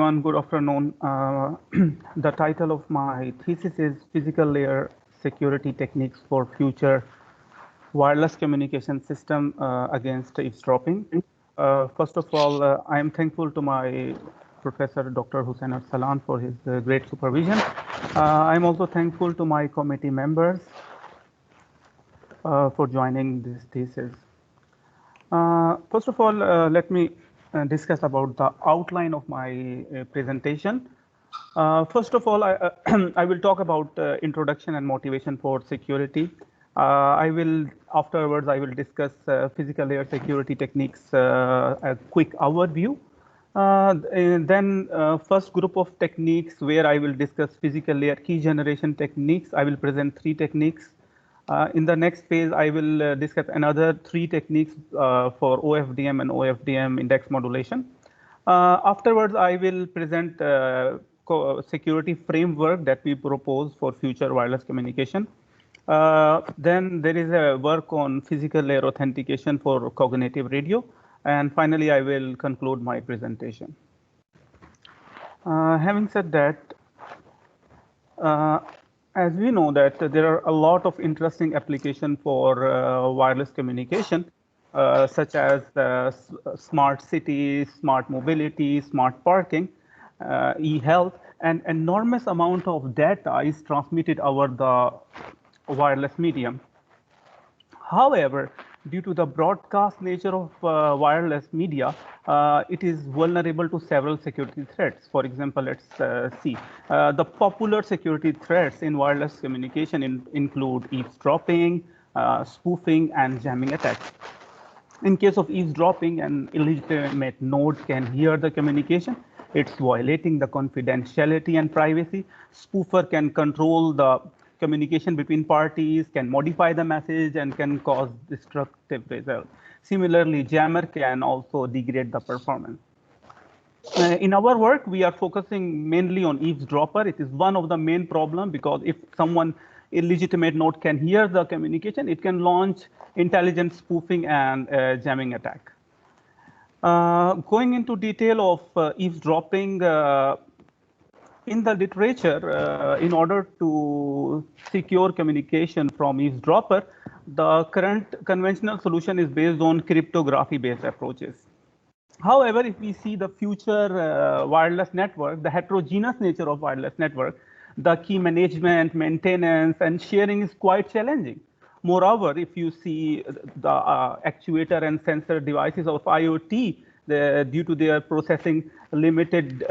Good afternoon. The title of my thesis is Physical Layer Security Techniques for Future Wireless Communication System Against Eavesdropping. First of all, I am thankful to my professor, Dr. Hussain Arsalan, for his great supervision. I am also thankful to my committee members for joining this thesis. First of all, let me discuss about the outline of my presentation. First of all, I will talk about introduction and motivation for security. Afterwards, I will discuss physical layer security techniques, a quick overview. And then first group of techniques where I will discuss physical layer key generation techniques. I will present 3 techniques. In the next phase, I will discuss another 3 techniques for OFDM and OFDM index modulation. Afterwards, I will present security framework that we propose for future wireless communication. Then there is a work on physical layer authentication for cognitive radio. And finally, I will conclude my presentation. Having said that, as we know that there are a lot of interesting applications for wireless communication, such as smart cities, smart mobility, smart parking, e-health, and enormous amount of data is transmitted over the wireless medium. However, due to the broadcast nature of wireless media, it is vulnerable to several security threats. For example, let's see. The popular security threats in wireless communication include eavesdropping, spoofing, and jamming attacks. In case of eavesdropping, an illegitimate node can hear the communication. It's violating the confidentiality and privacy. Spoofer can control the communication between parties, can modify the message, and can cause destructive results. Similarly, jammer can also degrade the performance. In our work, we are focusing mainly on eavesdropper. It is one of the main problems because if someone illegitimate node can hear the communication, it can launch intelligent spoofing and jamming attack. Going into detail of eavesdropping, in the literature, in order to secure communication from eavesdropper, the current conventional solution is based on cryptography-based approaches. However, if we see the future wireless network, the heterogeneous nature of wireless network, the key management, maintenance, and sharing is quite challenging. Moreover, if you see the actuator and sensor devices of IoT, due to their processing limited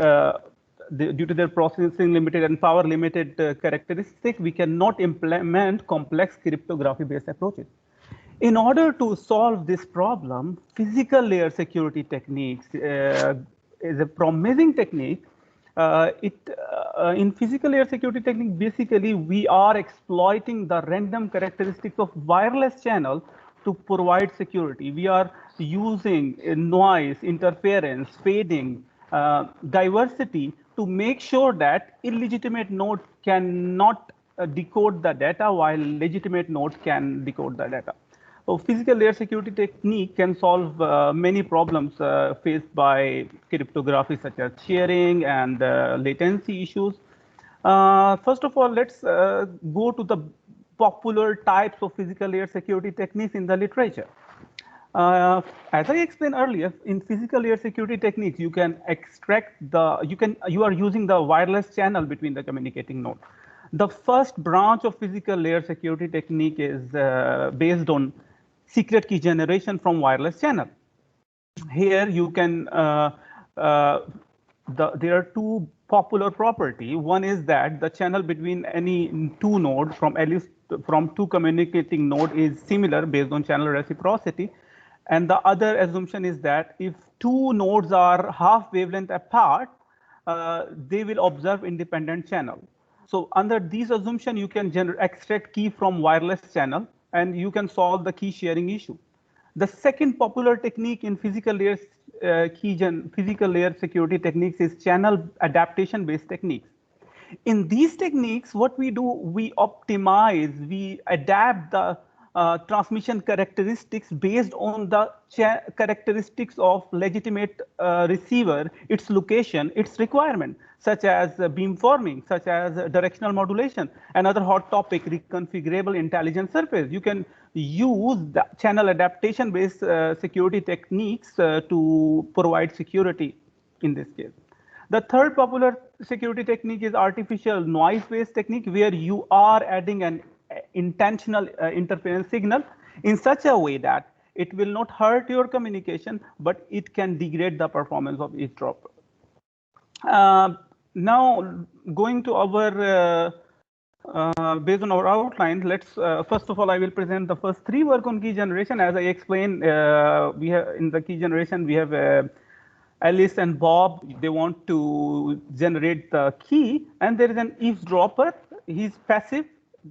and power limited characteristic, we cannot implement complex cryptography-based approaches. In order to solve this problem, physical layer security techniques is a promising technique. In physical layer security technique, basically, we are exploiting the random characteristics of wireless channel to provide security. We are using noise, interference, fading, diversity to make sure that illegitimate node cannot decode the data while legitimate node can decode the data. So physical layer security technique can solve many problems faced by cryptography, such as sharing and latency issues. First of all, let's go to the popular types of physical layer security techniques in the literature. As I explained earlier, in physical layer security techniques, you can extract you are using the wireless channel between the communicating node. The first branch of physical layer security technique is based on secret key generation from wireless channel. Here you can, there are 2 popular property. One is that the channel between any 2 nodes from at least from 2 communicating node is similar based on channel reciprocity. And the other assumption is that if 2 nodes are half wavelength apart, they will observe independent channel. So under these assumptions, you can extract key from wireless channel, and you can solve the key sharing issue. The second popular technique in physical layer security techniques is channel adaptation based techniques. In these techniques, what we do, we optimize, we adapt the transmission characteristics based on the characteristics of legitimate receiver, its location, its requirement, such as beamforming, such as directional modulation. Another hot topic, reconfigurable intelligent surface. You can use the channel adaptation based security techniques to provide security in this case. The third popular security technique is artificial noise-based technique, where you are adding an intentional interference signal in such a way that it will not hurt your communication, but it can degrade the performance of eavesdropper. Now, going to our based on our outline, let's first of all, I will present the first three work on key generation. As I explained, we have in the key generation we have Alice and Bob. They want to generate the key, and there is an eavesdropper. He's passive.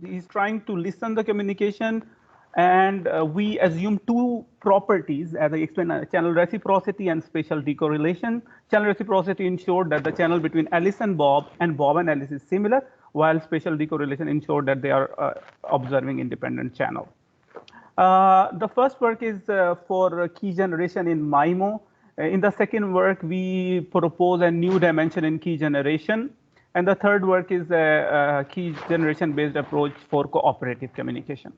He's trying to listen the communication, and we assume two properties, as I explained, channel reciprocity and spatial decorrelation. Channel reciprocity ensured that the channel between Alice and Bob and Alice is similar, while spatial decorrelation ensured that they are observing independent channel. The first work is for key generation in MIMO. In the second work, we propose a new dimension in key generation. And the third work is a key generation based approach for cooperative communication.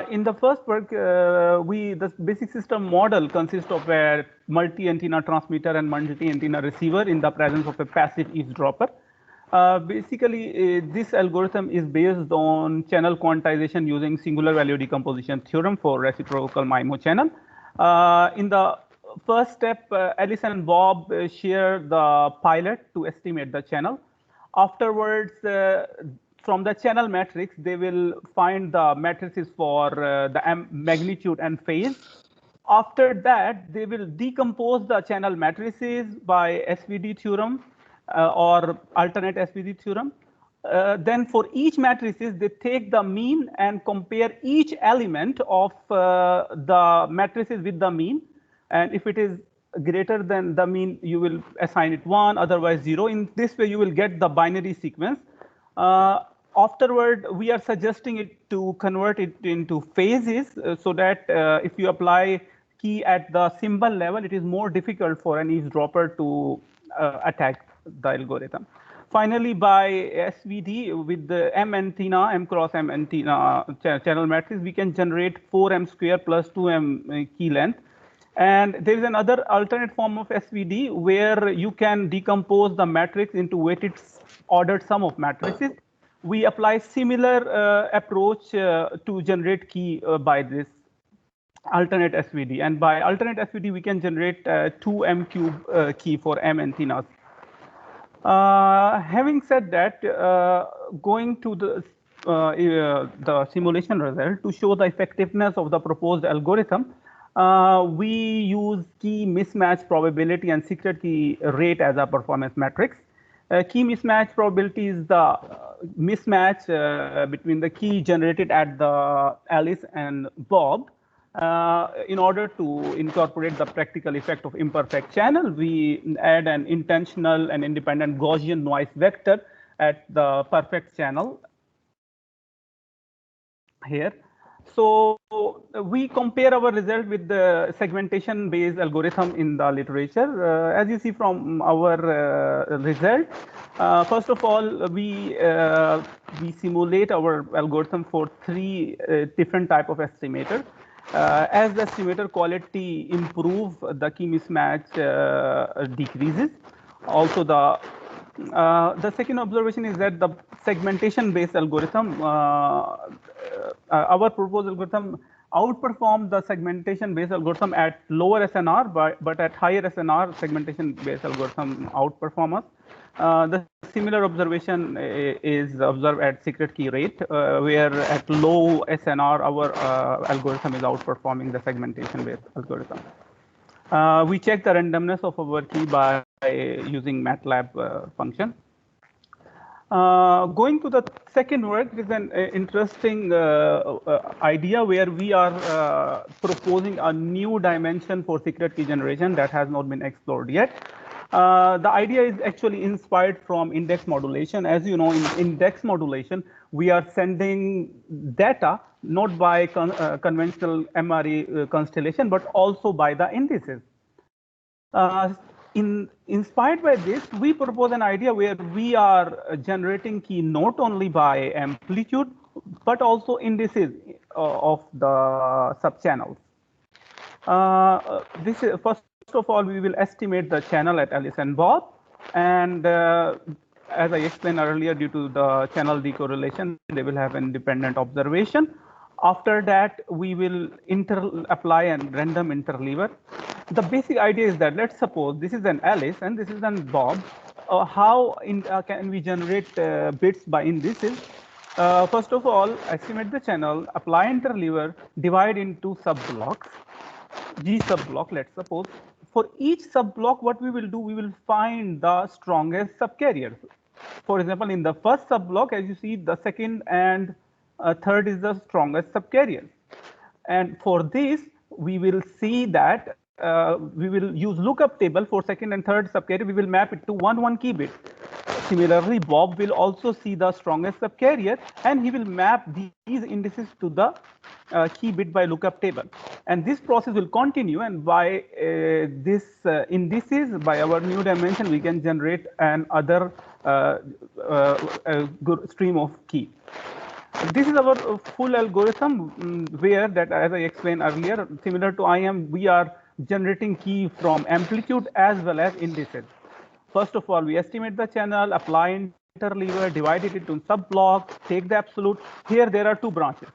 In the first work, the basic system model consists of a multi-antenna transmitter and multi-antenna receiver in the presence of a passive eavesdropper. Basically, this algorithm is based on channel quantization using singular value decomposition theorem for reciprocal MIMO channel. In the first step, Alice and Bob share the pilot to estimate the channel. Afterwards, from the channel matrix, they will find the matrices for the magnitude and phase. After that, they will decompose the channel matrices by SVD theorem or alternate SVD theorem. Then for each matrices, they take the mean and compare each element of the matrices with the mean. And if it is greater than the mean, you will assign it 1, otherwise 0. In this way, you will get the binary sequence. Afterward, we are suggesting it to convert it into phases so that if you apply key at the symbol level, it is more difficult for an eavesdropper to attack the algorithm. Finally, by SVD with the M cross M antenna channel matrix, we can generate 4m square plus 2m key length. And there is another alternate form of SVD where you can decompose the matrix into weighted ordered sum of matrices. We apply similar approach to generate key by this alternate SVD. And by alternate SVD, we can generate 2m cube key for M antennas. Having said that, going to the simulation result to show the effectiveness of the proposed algorithm, we use key mismatch probability and secret key rate as a performance metrics. Key mismatch probability is the mismatch between the key generated at the Alice and Bob. In order to incorporate the practical effect of imperfect channel, we add an intentional and independent Gaussian noise vector at the perfect channel here. So we compare our result with the segmentation-based algorithm in the literature. As you see from our result, first of all, we simulate our algorithm for 3 different type of estimator. As the estimator quality improve, the key mismatch decreases. Also, the second observation is that the segmentation-based algorithm, our proposed algorithm outperform the segmentation-based algorithm at lower SNR, but at higher SNR, segmentation-based algorithm outperform us. The similar observation is observed at secret key rate, where at low SNR, our algorithm is outperforming the segmentation-based algorithm. We check the randomness of our key by using MATLAB function. Going to the second work is an interesting idea where we are proposing a new dimension for secret key generation that has not been explored yet. The idea is actually inspired from index modulation. As you know, in index modulation, we are sending data not by conventional MRE constellation, but also by the indices. Inspired by this, we propose an idea where we are generating key not only by amplitude, but also indices of the subchannels. This is, first of all, we will estimate the channel at Alice and Bob. And as I explained earlier, due to the channel decorrelation, they will have independent observation. After that, we will apply a random interleaver. The basic idea is that, let's suppose this is an Alice and this is an Bob. How can we generate bits by indices? First of all, estimate the channel, apply interleaver, divide into sub-blocks. G sub-block, let's suppose. For each sub-block, what we will do, we will find the strongest subcarriers. For example, in the first sub-block, as you see, the second and third is the strongest subcarrier. And for this, we will see that we will use lookup table for second and third subcarrier. We will map it to 1 key bit. Similarly, Bob will also see the strongest subcarrier, and he will map these indices to the key bit by lookup table. And this process will continue, and by this indices, by our new dimension, we can generate another stream of key. This is our full algorithm where that, as I explained earlier, similar to IM, we are generating key from amplitude as well as indices. First of all, we estimate the channel, apply interleaver, divide it into sub-blocks, take the absolute. Here, there are two branches.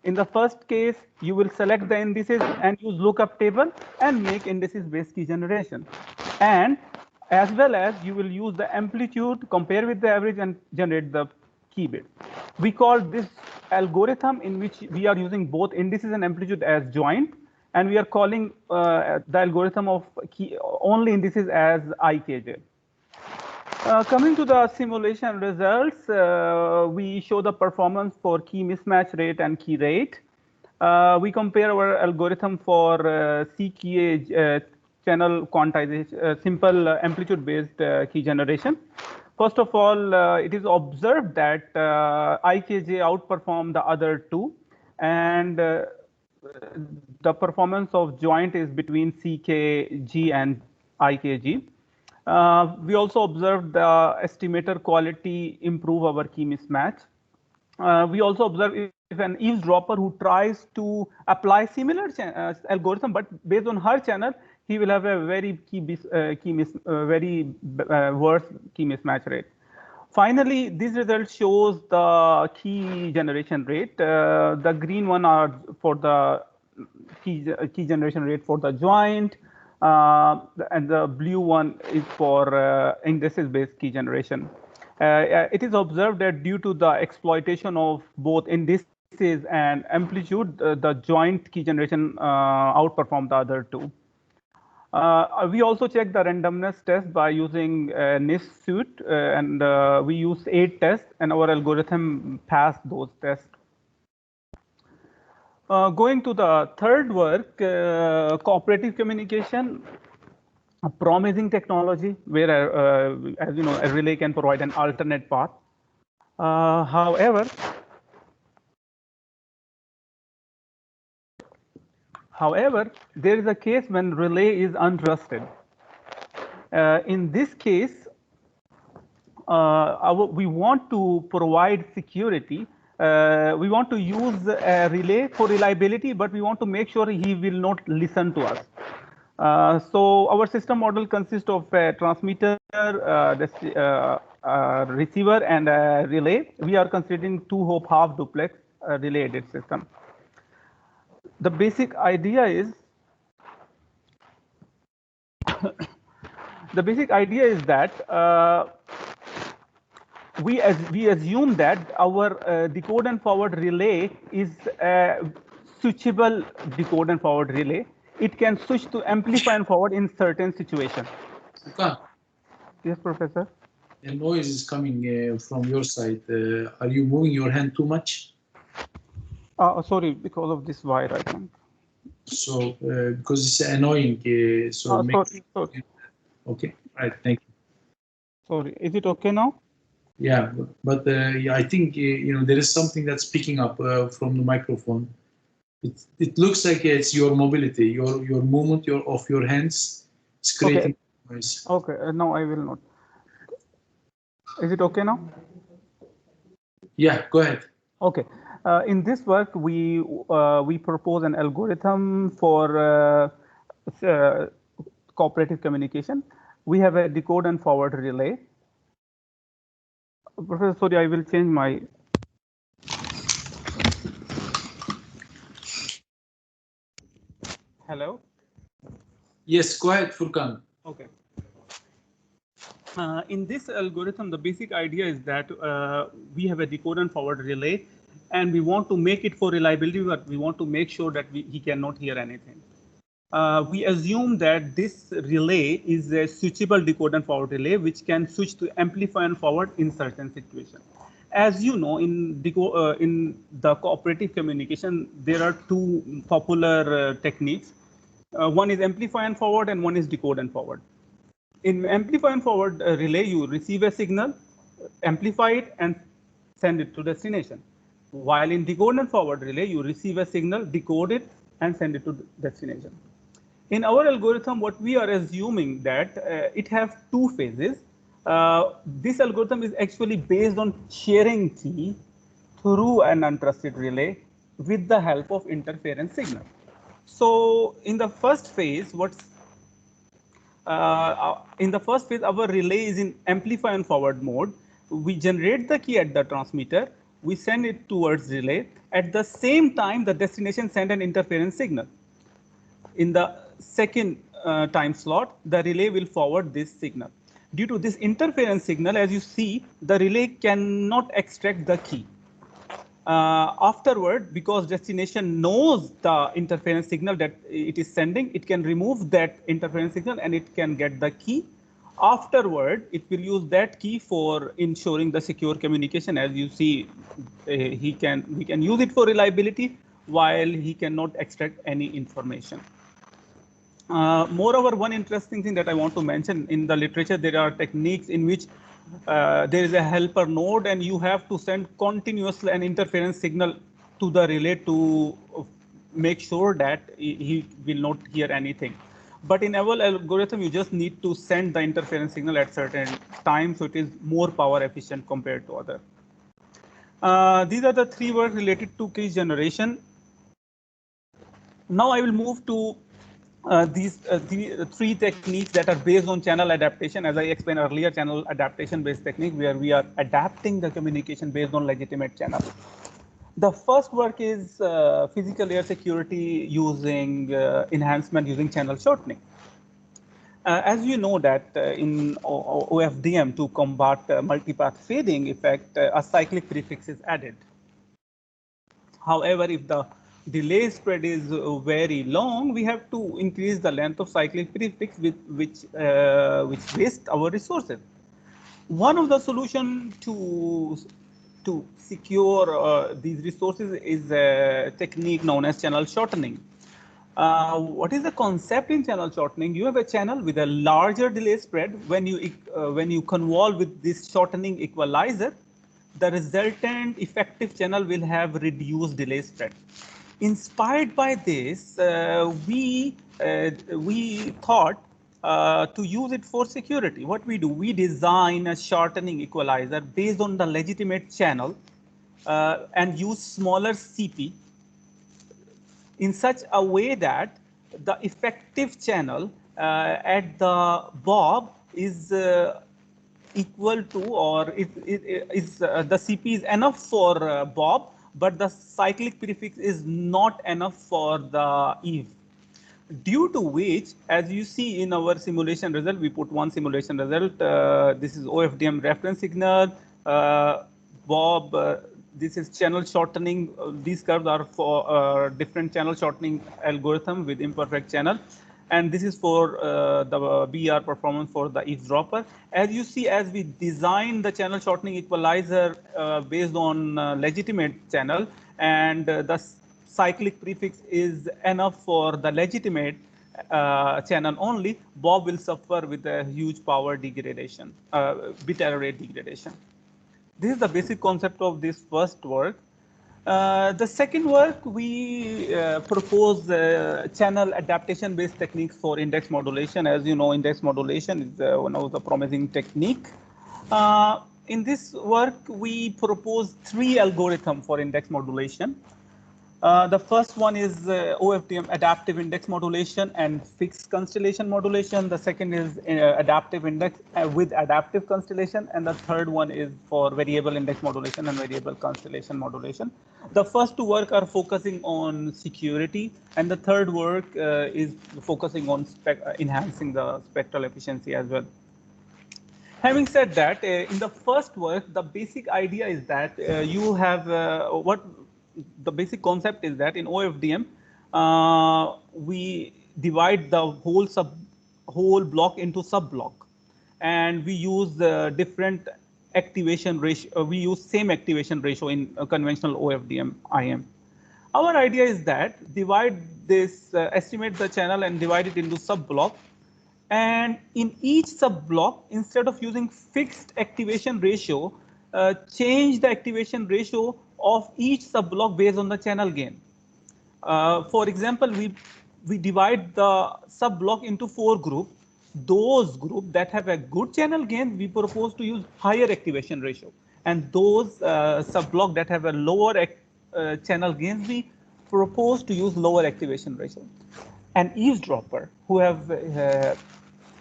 In the first case, you will select the indices and use lookup table and make indices-based key generation. And as well as you will use the amplitude, compare with the average, and generate the key bit. We call this algorithm in which we are using both indices and amplitude as joint, and we are calling the algorithm of key only indices as IKJ. Coming to the simulation results, we show the performance for key mismatch rate and key rate. We compare our algorithm for CKA channel quantization, simple amplitude-based key generation. First of all, it is observed that IKJ outperformed the other two, and the performance of joint is between CKG and IKG. We also observed the estimator quality improve our key mismatch. We also observe if an eavesdropper who tries to apply similar algorithm, but based on her channel, he will have a very worse key mismatch rate. Finally, this result shows the key generation rate. The green one are for the key generation rate for the joint, and the blue one is for indices-based key generation. It is observed that due to the exploitation of both indices and amplitude, the joint key generation outperformed the other two. We also check the randomness test by using NIST suite, and we use 8 tests, and our algorithm passed those tests. Going to the third work, cooperative communication, a promising technology where, as you know, a relay can provide an alternate path. However, there is a case when relay is untrusted. In this case, we want to provide security. We want to use a relay for reliability, but we want to make sure he will not listen to us. So our system model consists of a transmitter, receiver, and a relay. We are considering 2-hop half duplex relay-aided system. The basic idea is that we assume that our decode and forward relay is a switchable decode and forward relay. It can switch to amplify and forward in certain situations. Okay. Yes, Professor. The noise is coming from your side. Are you moving your hand too much? Sorry, because of this wire, I think. So because it's annoying. Sorry. Okay, right. Thank you. Sorry, is it okay now? Yeah, but yeah, I think there is something that's picking up from the microphone. It looks like it's your mobility, your movement, of your hands. It's creating noise. Okay. No, I will not. Is it okay now? Yeah, go ahead. Okay. In this work, we propose an algorithm for cooperative communication. We have a decode and forward relay. Professor, sorry, I will change my. Hello. Yes, go ahead, Furkan. Okay. In this algorithm, the basic idea is that we have a decode and forward relay, and we want to make it for reliability, but we want to make sure that he cannot hear anything. We assume that this relay is a switchable decode and forward relay, which can switch to amplify and forward in certain situations. As you know, in the cooperative communication, there are two popular techniques. One is amplify and forward, and one is decode and forward. In amplify and forward relay, you receive a signal, amplify it, and send it to destination. While in decode and forward relay, you receive a signal, decode it, and send it to destination. In our algorithm, what we are assuming that it has two phases. This algorithm is actually based on sharing key through an untrusted relay with the help of interference signal. So in the first phase, our relay is in amplify and forward mode. We generate the key at the transmitter. We send it towards relay. At the same time, the destination send an interference signal. In the second time slot, the relay will forward this signal. Due to this interference signal, as you see, the relay cannot extract the key. Afterward, because destination knows the interference signal that it is sending, it can remove that interference signal and it can get the key. Afterward, it will use that key for ensuring the secure communication. As you see, we can use it for reliability while he cannot extract any information. Moreover, one interesting thing that I want to mention, in the literature, there are techniques in which there is a helper node and you have to send continuously an interference signal to the relay to make sure that he will not hear anything. But in our algorithm, you just need to send the interference signal at certain times, so it is more power efficient compared to other. These are the three work related to key generation. Now I will move to these three techniques that are based on channel adaptation. As I explained earlier, channel adaptation based technique, where we are adapting the communication based on legitimate channel. The first work is physical layer security using enhancement using channel shortening. As you know that in OFDM, to combat multipath fading effect, a cyclic prefix is added. However, if the delay spread is very long, we have to increase the length of cyclic prefix, which wastes our resources. One of the solutions to secure these resources is a technique known as channel shortening. What is the concept in channel shortening? You have a channel with a larger delay spread. When you convolve with this shortening equalizer, the resultant effective channel will have reduced delay spread. Inspired by this, we thought to use it for security. What we do, we design a shortening equalizer based on the legitimate channel and use smaller CP in such a way that the effective channel at the bob is equal to, or the CP is enough for bob, but the cyclic prefix is not enough for the eve. Due to which, as you see in our simulation result, we put one simulation result. This is OFDM reference signal. Bob, this is channel shortening. These curves are for different channel shortening algorithm with imperfect channel. And this is for the BR performance for the eavesdropper. As you see, as we design the channel shortening equalizer based on legitimate channel, and the cyclic prefix is enough for the legitimate, channel only, Bob will suffer with a huge power degradation, bit error rate degradation. This is the basic concept of this first work. The second work, we propose channel adaptation based techniques for index modulation. As you know, index modulation is one of the promising technique. In this work, we propose 3 algorithms for index modulation. The first one is OFDM adaptive index modulation and fixed constellation modulation. The second is adaptive index with adaptive constellation. And the third one is for variable index modulation and variable constellation modulation. The first 2 work are focusing on security, and the third work is focusing on enhancing the spectral efficiency as well. Having said that, in the first work, the basic idea is that you have the basic concept is that in OFDM, we divide the whole block into sub-block, and we use different activation ratio. We use same activation ratio in conventional OFDM-IM. Our idea is that divide this, estimate the channel and divide it into sub-block. And in each sub-block, instead of using fixed activation ratio, change the activation ratio of each sub-block based on the channel gain. For example, we divide the sub-block into 4 groups. Those groups that have a good channel gain, we propose to use higher activation ratio. And those sub-block that have a lower channel gains, we propose to use lower activation ratio. An eavesdropper who have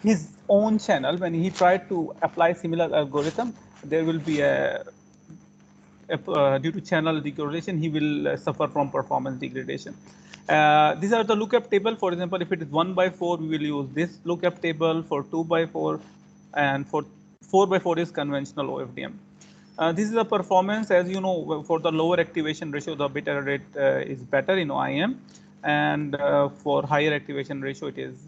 his own channel, when he tried to apply similar algorithm, there will be due to channel degradation, he will suffer from performance degradation. These are the lookup table. For example, if it is 1/4, we will use this lookup table. For 2/4, and for 4/4 is conventional OFDM. This is the performance. As you know, for the lower activation ratio, the bit error rate is better in IM, and for higher activation ratio, it is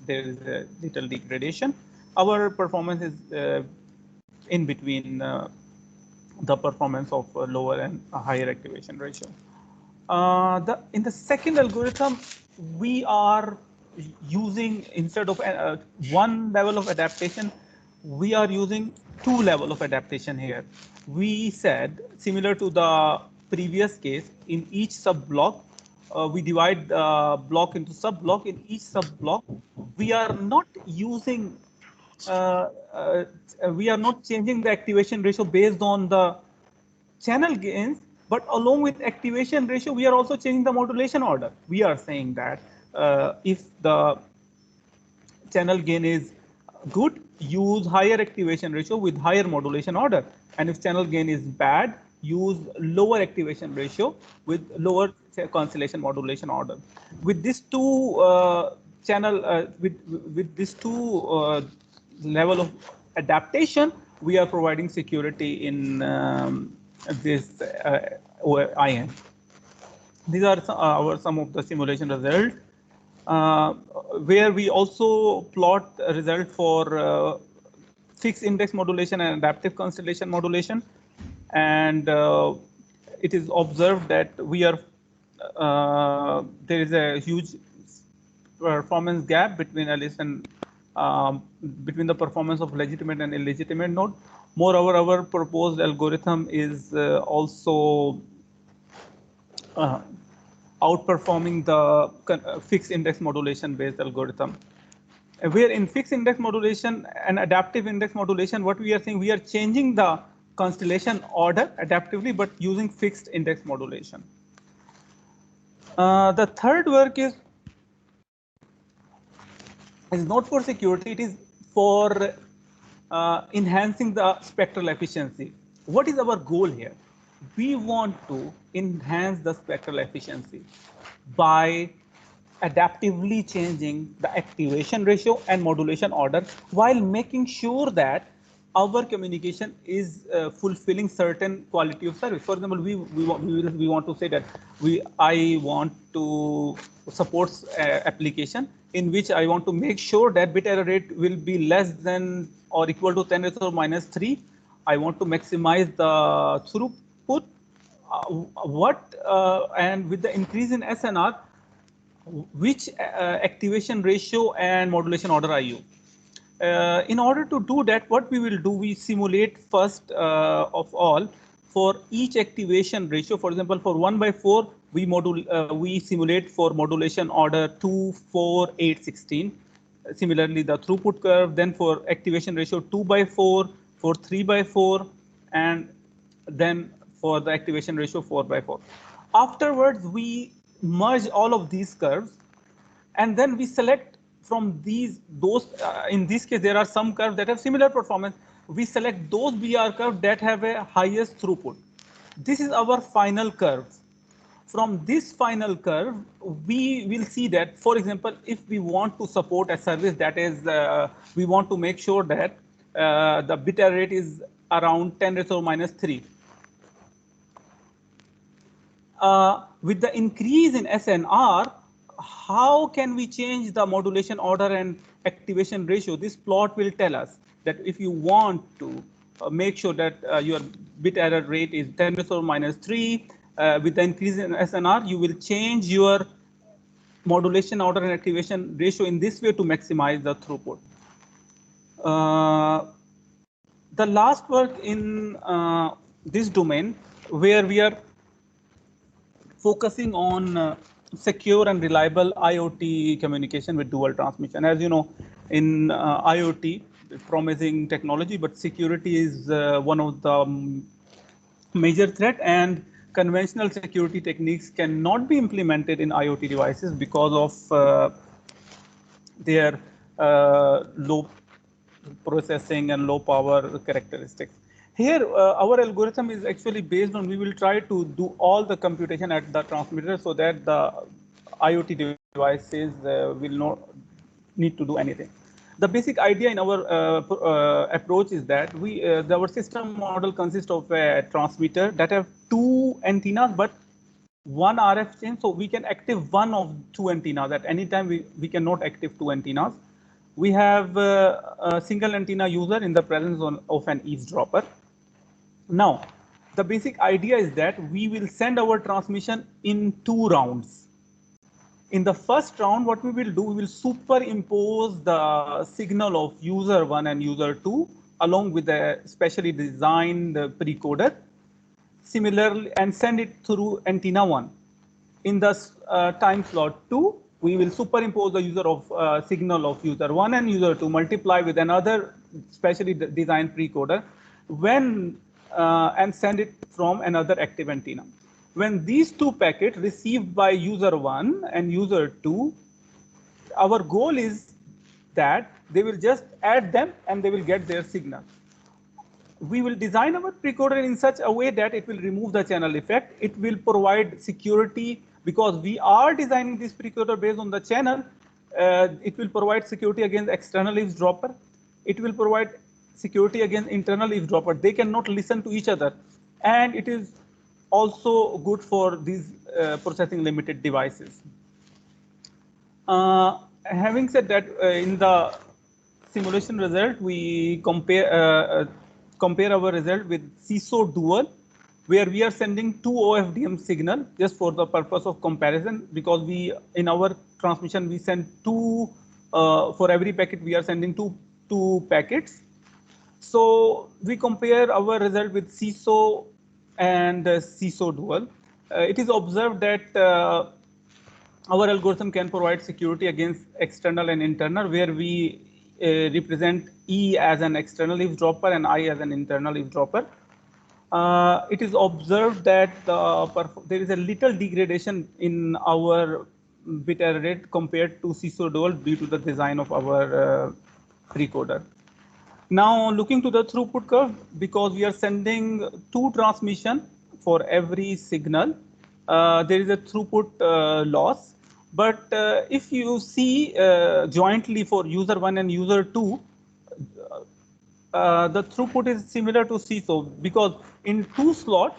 there is a little degradation. Our performance is in between the performance of lower and higher activation ratio. In the second algorithm, we are using, instead of 1 level of adaptation, we are using 2 levels of adaptation here. We said, similar to the previous case, in each sub-block, we divide the block into sub-block. In each sub-block, we are not using, we are not changing the activation ratio based on the channel gains, but along with activation ratio, we are also changing the modulation order. We are saying that if the channel gain is good, use higher activation ratio with higher modulation order. And if channel gain is bad, use lower activation ratio with lower constellation modulation order. With these 2 with these 2 level of adaptation, we are providing security in this IM. These are some of the simulation results, where we also plot a result for fixed index modulation and adaptive constellation modulation. And it is observed that we are there is a huge performance gap between between the performance of legitimate and illegitimate node. Moreover, our proposed algorithm is also outperforming the fixed index modulation based algorithm. Where in fixed index modulation and adaptive index modulation, what we are saying, we are changing the constellation order adaptively, but using fixed index modulation. The third work is not for security, it is for enhancing the spectral efficiency. What is our goal here? We want to enhance the spectral efficiency by adaptively changing the activation ratio and modulation order, while making sure that our communication is fulfilling certain quality of service. For example, we want to say that I want to support application in which I want to make sure that bit error rate will be less than or equal to 10 raised to minus 3. I want to maximize the throughput. And with the increase in SNR, which activation ratio and modulation order are you? In order to do that, what we will do, we simulate first of all for each activation ratio. For example, for 1/4, we simulate for modulation order 2, 4, 8, 16. Similarly, the throughput curve. Then for activation ratio 2/4, for 3/4, and then for the activation ratio 4/4. Afterwards, we merge all of these curves, and then we select from those. In this case, there are some curves that have similar performance. We select those BR curves that have a highest throughput. This is our final curve. From this final curve, we will see that, for example, if we want to support a service, that is, we want to make sure that the bit error rate is around 10⁻⁻³ with the increase in SNR, how can we change the modulation order and activation ratio? This plot will tell us that if you want to make sure that your bit error rate is 10⁻⁻³ with the increase in SNR, you will change your modulation order and activation ratio in this way to maximize the throughput. The last work in this domain, where we are focusing on secure and reliable IoT communication with dual transmission. As you know, in IoT, promising technology, but security is one of the major threat, and conventional security techniques cannot be implemented in IoT devices because of their low processing and low power characteristics. Here, our algorithm is actually based on, we will try to do all the computation at the transmitter so that the IoT devices will not need to do anything. The basic idea in our approach is that our system model consists of a transmitter that have 2 antennas, but 1 RF chain. So we can active one of 2 antennas. At any time, we cannot active 2 antennas. We have a single antenna user in the presence of an eavesdropper. Now, the basic idea is that we will send our transmission in 2 rounds. In the first round, what we will do, we will superimpose the signal of user 1 and user 2 along with a specially designed precoder. Similarly, and send it through antenna 1. In the time slot 2, we will superimpose the user of signal of user 1 and user 2, multiply with another specially designed precoder and send it from another active antenna. When these 2 packets received by user 1 and user 2, our goal is that they will just add them and they will get their signal. We will design our precoder in such a way that it will remove the channel effect. It will provide security because we are designing this precoder based on the channel. It will provide security against external eavesdropper. It will provide security against internal eavesdropper. They cannot listen to each other. And it is also good for these processing limited devices. Having said that, in the simulation result, we compare our result with CISO dual, where we are sending 2 OFDM signal just for the purpose of comparison, because in our transmission we send 2 for every packet we are sending two packets. So we compare our result with CISO and CISO dual. It is observed that our algorithm can provide security against external and internal, where we represent E as an external eavesdropper and I as an internal eavesdropper. It is observed that there is a little degradation in our bit error rate compared to CISO dual due to the design of our precoder. Now, looking to the throughput curve, because we are sending 2 transmission for every signal, there is a throughput loss. But if you see jointly for user 1 and user 2, the throughput is similar to CISO, because in 2 slots,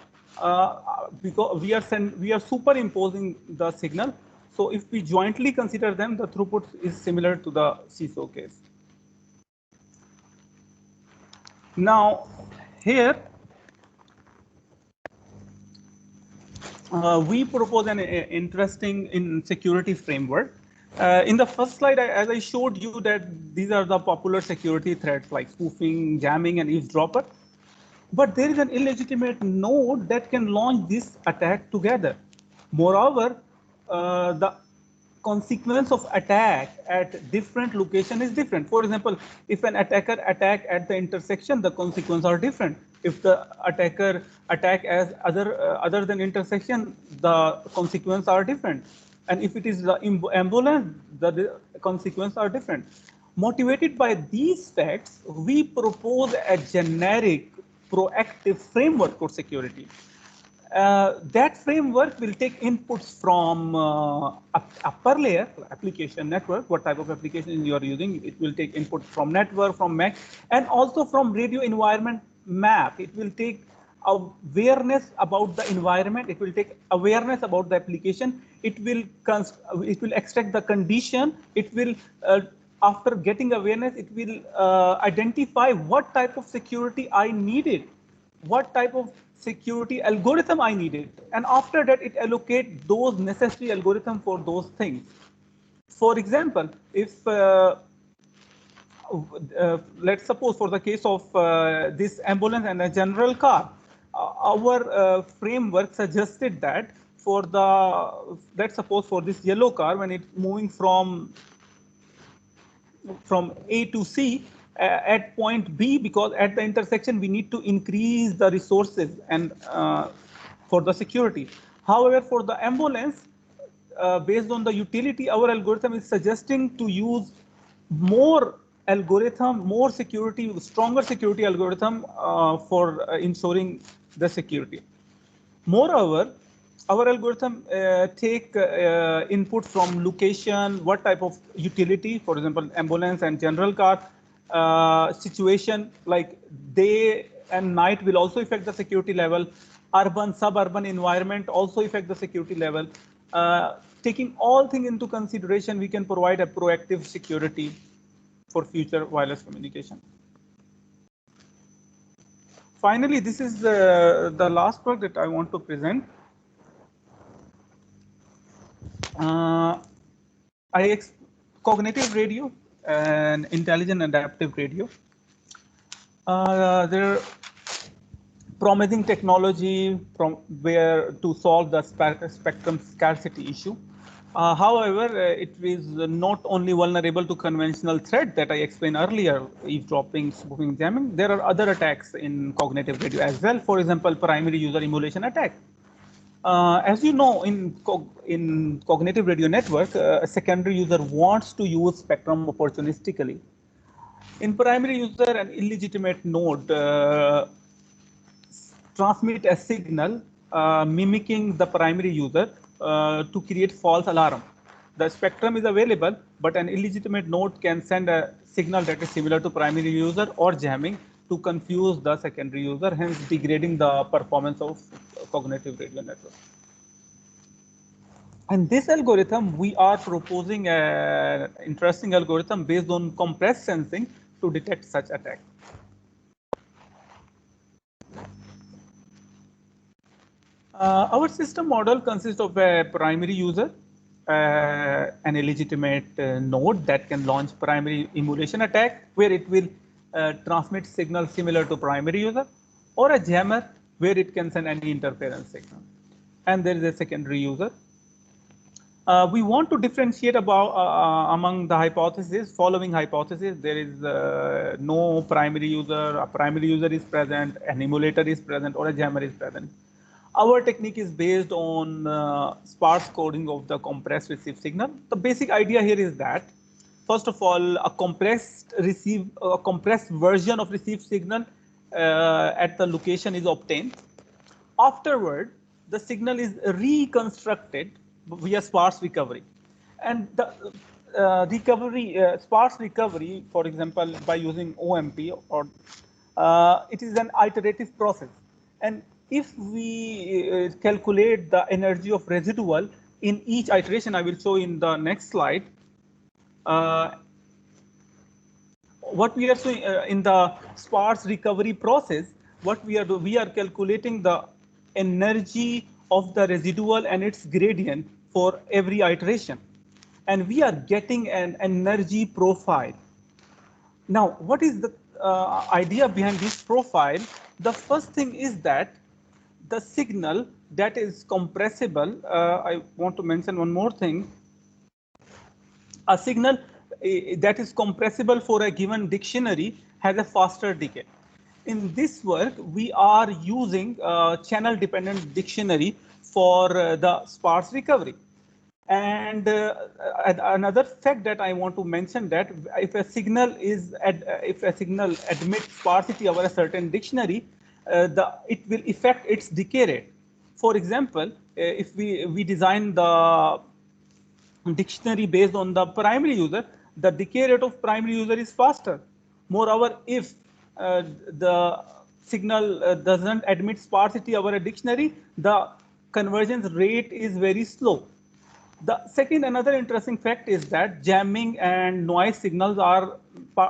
because we are superimposing the signal. So if we jointly consider them, the throughput is similar to the CISO case. Now, here we propose an interesting security framework. In the first slide, as I showed you that these are the popular security threats like spoofing, jamming, and eavesdropper. But there is an illegitimate node that can launch this attack together. Moreover, the consequence of attack at different location is different. For example, if an attacker attack at the intersection, the consequences are different. If the attacker attack as other than intersection, the consequences are different. And if it is the ambulance, the consequences are different. Motivated by these facts, we propose a generic proactive framework for security. That framework will take inputs from upper layer application network, what type of application you are using. It will take input from network, from MAC, and also from radio environment map. It will take awareness about the environment. It will take awareness about the application. It will extract the condition. It will after getting awareness, it will identify what type of security I needed, what type of security algorithm I needed, and after that it allocate those necessary algorithm for those things. For example, if let's suppose for the case of this ambulance and a general car, our framework suggested that for the, let's suppose for this yellow car, when it's moving from A to C at point B, because at the intersection we need to increase the resources and for the security. However, for the ambulance, based on the utility, our algorithm is suggesting to use more algorithm, more security, stronger security algorithm for ensuring the security. Moreover, our algorithm take input from location, what type of utility, for example, ambulance and general car, situation like day and night will also affect the security level. Urban, suburban environment also affect the security level. Taking all things into consideration, we can provide a proactive security for future wireless communication. Finally, this is the last project that I want to present. Cognitive radio and intelligent adaptive radio. There are promising technology from where to solve the spectrum scarcity issue. However, it is not only vulnerable to conventional threat that I explained earlier, eavesdropping, spoofing, jamming. There are other attacks in cognitive radio as well. For example, primary user emulation attack. As you know, in cognitive radio network, a secondary user wants to use spectrum opportunistically. In primary user, an illegitimate node transmit a signal mimicking the primary user to create false alarm. The spectrum is available, but an illegitimate node can send a signal that is similar to primary user or jamming to confuse the secondary user, hence degrading the performance of cognitive radio network. And this algorithm, we are proposing an interesting algorithm based on compressed sensing to detect such attack. Our system model consists of a primary user, an illegitimate node that can launch primary emulation attack, where it will transmit signal similar to primary user, or a jammer where it can send any interference signal. And there is a secondary user. We want to differentiate about among the hypotheses, following hypothesis. There is no primary user, a primary user is present, an emulator is present, or a jammer is present. Our technique is based on sparse coding of the compressed receive signal. The basic idea here is that, first of all, a compressed version of received signal at the location is obtained. Afterward, the signal is reconstructed via sparse recovery. And the sparse recovery, for example, by using OMP, or it is an iterative process. And if we calculate the energy of residual in each iteration, I will show in the next slide. What we are showing in the sparse recovery process, what we are doing, we are calculating the energy of the residual and its gradient for every iteration. And we are getting an energy profile. Now, what is the idea behind this profile? The first thing is that the signal that is compressible, I want to mention one more thing. A signal that is compressible for a given dictionary has a faster decay. In this work, we are using channel-dependent dictionary for the sparse recovery. And another fact that I want to mention, that if a signal admits sparsity over a certain dictionary, it will affect its decay rate. For example, if we design the dictionary based on the primary user, the decay rate of primary user is faster. Moreover, if the signal doesn't admit sparsity over a dictionary, the convergence rate is very slow. The second, another interesting fact is that jamming and noise signals are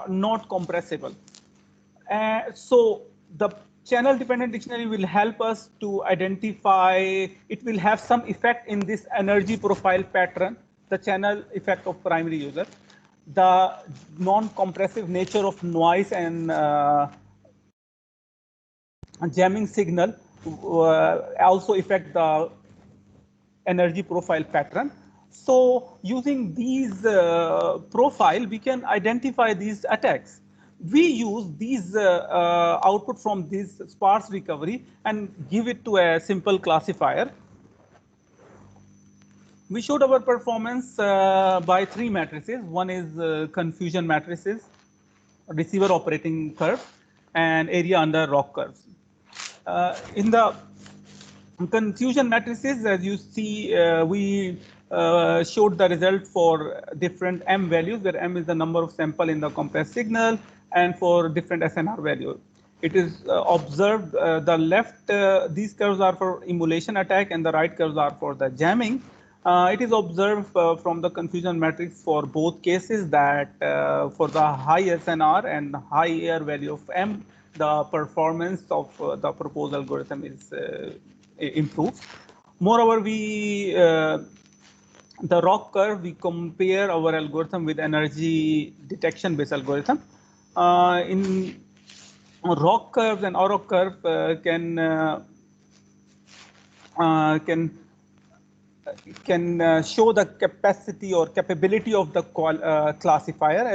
not compressible. So the channel dependent dictionary will help us to identify, it will have some effect in this energy profile pattern, the channel effect of primary user, the non-compressive nature of noise and jamming signal also affect the energy profile pattern. So using these profile, we can identify these attacks. We use these output from this sparse recovery and give it to a simple classifier. We showed our performance by three matrices. One is confusion matrices, receiver operating curve, and area under ROC curves. In the confusion matrices, as you see, we showed the result for different M values, where M is the number of sample in the compressed signal, and for different SNR value. It is observed the left, these curves are for emulation attack, and the right curves are for the jamming. It is observed from the confusion matrix for both cases that for the high SNR and high AR value of M, the performance of the proposed algorithm is improved. Moreover, the ROC curve, we compare our algorithm with energy detection based algorithm. In ROC curves and ROC curve can show the capacity or capability of the classifier.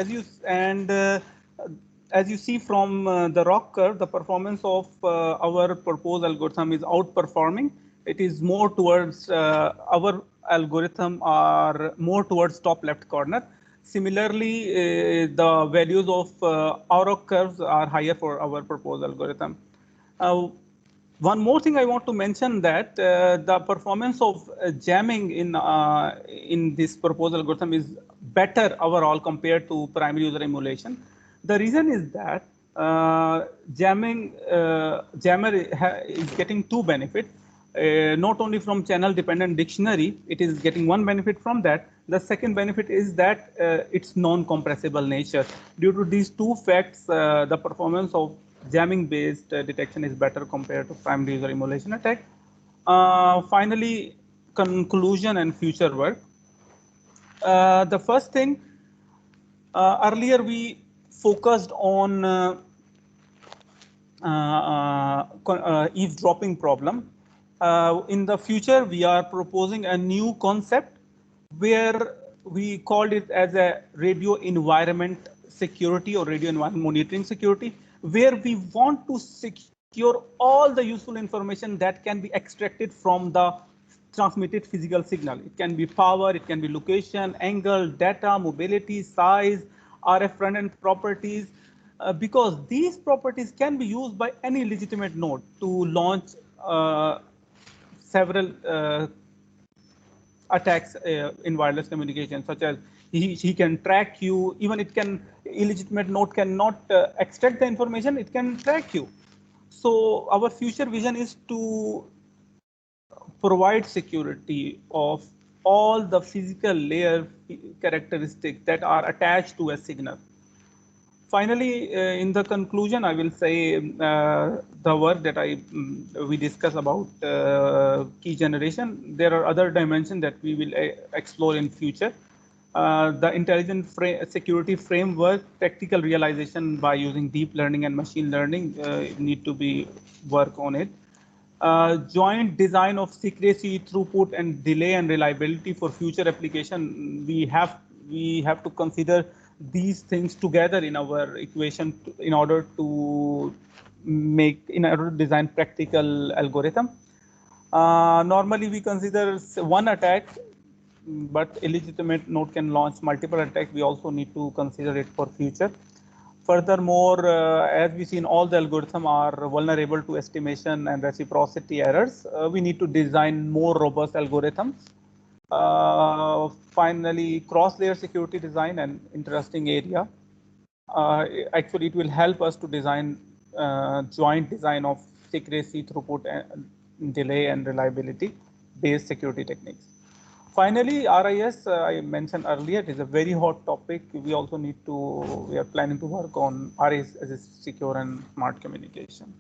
As you see from the ROC curve, the performance of our proposed algorithm is outperforming. It is more towards our algorithm are more towards top left corner. Similarly, the values of ROC curves are higher for our proposed algorithm. One more thing I want to mention, that the performance of jamming in this proposed algorithm is better overall compared to primary user emulation. The reason is that jammer is getting two benefits. Not only from channel dependent dictionary, it is getting one benefit from that. The second benefit is that its non-compressible nature. Due to these two facts, the performance of jamming based detection is better compared to primary user emulation attack. Finally, conclusion and future work. The first thing, earlier we focused on eavesdropping problem. In the future, we are proposing a new concept where we called it as a radio environment security or radio environment monitoring security, where we want to secure all the useful information that can be extracted from the transmitted physical signal. It can be power, it can be location, angle, data, mobility, size, RF front-end properties, because these properties can be used by any legitimate node to launch several attacks in wireless communication, such as he can track you. Even it can, illegitimate node cannot extract the information, it can track you. So our future vision is to provide security of all the physical layer characteristics that are attached to a signal. Finally, in the conclusion, I will say the work that we discuss about key generation. There are other dimensions that we will explore in future. The intelligent security framework, practical realization by using deep learning and machine learning need to be work on it. Joint design of secrecy, throughput, and delay and reliability for future application. We have to consider these things together in our equation in order to design practical algorithm. Normally, we consider one attack, but illegitimate node can launch multiple attacks. We also need to consider it for future. Furthermore, as we see in all the algorithms are vulnerable to estimation and reciprocity errors, we need to design more robust algorithms. Finally, cross-layer security design, an interesting area. Actually, it will help us to design joint design of secrecy, throughput, and delay and reliability based security techniques. Finally, RIS, I mentioned earlier, it is a very hot topic. We also need to, we are planning to work on RIS as a secure and smart communication.